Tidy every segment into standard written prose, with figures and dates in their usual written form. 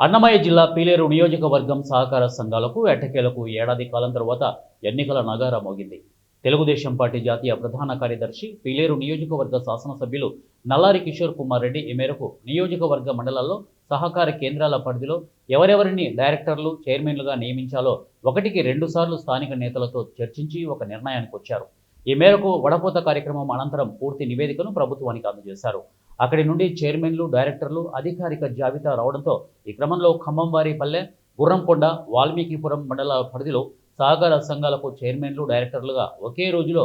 అన్నమయ్య జిల్లా పీలేరు నియోజకవర్గం సహకార సంఘాలకు ఎట్టకేలకు ఏడాది కాలం తర్వాత ఎన్నికల నగారా మోగింది. తెలుగుదేశం పార్టీ జాతీయ ప్రధాన కార్యదర్శి పీలేరు నియోజకవర్గ శాసనసభ్యులు నల్లారి కిషోర్ కుమార్ రెడ్డి ఈ మేరకు నియోజకవర్గ మండలాల్లో సహకార కేంద్రాల పరిధిలో ఎవరెవరిని డైరెక్టర్లు, చైర్మన్లుగా నియమించాలో 1కి 2 సార్లు స్థానిక నేతలతో చర్చించి ఒక నిర్ణయానికి వచ్చారు. ఈ మేరకు వడపోత కార్యక్రమం అనంతరం పూర్తి నివేదికను ప్రభుత్వానికి అందజేశారు. అక్కడి నుండి చైర్మన్లు, డైరెక్టర్లు అధికారిక జాబితా రావడంతో ఈ క్రమంలో ఖమ్మంవారిపల్లె, గుర్రంకొండ, వాల్మీకిపురం మండలాల పరిధిలో సహకార సంఘాలకు చైర్మన్లు, డైరెక్టర్లుగా ఒకే రోజులో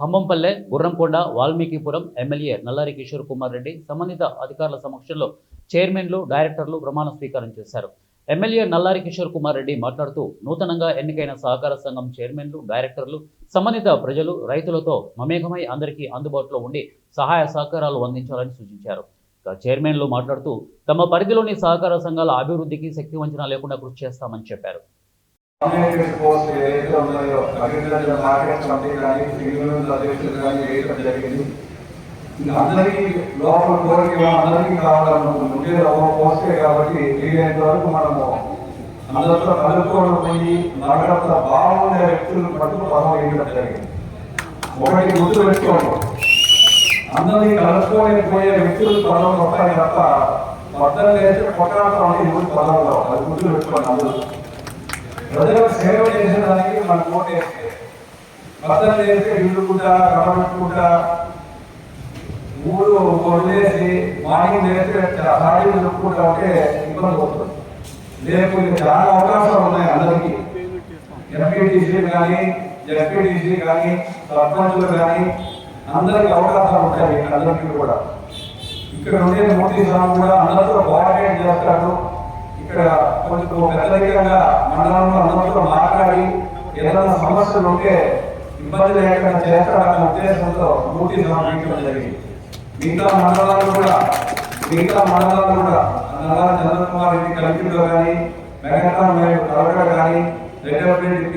ఖమ్మంపల్లె, గుర్రంకొండ, వాల్మీకిపురం ఎమ్మెల్యే నల్లారి కిషోర్ కుమార్ రెడ్డి సంబంధిత అధికారుల సమక్షంలో చైర్మన్లు, డైరెక్టర్లు ప్రమాణ స్వీకారం చేశారు. ఎమ్మెల్యే నల్లారి కిషోర్ కుమార్ రెడ్డి మాట్లాడుతూ నూతనంగా ఎన్నికైన సహకార సంఘం చైర్మన్లు, డైరెక్టర్లు సంబంధిత ప్రజలు, రైతులతో మమేకమై అందరికీ అందుబాటులో ఉండి సహాయ సహకారాలు అందించాలని సూచించారు. చైర్మన్లు మాట్లాడుతూ తమ పరిధిలోని సహకార సంఘాల అభివృద్ధికి శక్తి వంచన లేకుండా కృషి చేస్తామని చెప్పారు. అందరికీ లోపల కోరిక అందరికీ కావాలనుకుంటే పోస్తే కాబట్టి వీలైనంత వరకు మనము అందరితో కలుపుకోవడం పోయి నగరంత బాగుండే వ్యక్తులను పట్టుకు పదం వేయడం జరిగింది. ఒకటి గుర్తు పెట్టుకోవడం, అందరినీ కలుపుకొని పోయే వ్యక్తులు పదవులు వస్తాయి తప్ప పద్దలు వేస్తే కొట్టాడటం అంటే ఎవరు పదవులు అది గుర్తు పెట్టుకోండి. అందరూ ప్రజలకు సేవ చేసేదానికి మన ఓటు వేస్తే పద్దలు వేస్తే ఇల్లుకుంటా కలబెట్టుకుంటా ఊరు వదిలేసి మార్నింగ్ వేస్తే హాడీ చెప్పుకుంటా ఉంటే ఇబ్బంది అవుతుంది. రేపు చాలా అవకాశాలు ఉన్నాయి అందరికీ. ఎంపీటీసీలు కానీ, జెడ్పీటీసీ కానీ, సర్పంచులు కానీ అందరికీ అవకాశాలు ఉంటాయి. అందరికీ కూడా ఇక్కడ ఉండే మోదీ సార్ కూడా అందరితో కోఆర్డినేట్ చేస్తాడు. ఇక్కడ కొంచెం పెద్దరికంగా మండలంలో అందరితో మాట్లాడి ఏదైనా సమస్యలు ఉంటే ఇబ్బంది లేకుండా చేస్తాడన్న ఉద్దేశంతో మోదీ సార్ మీటింగ్ జరిగింది. మిగతా మండలాలు కూడా నల్లారి చంద్రకుమార్ రెడ్డి కలెక్టర్లో కానీ, వెంకటరామ నాయుడు కలెక్టర్ కానీ, రెడ్డి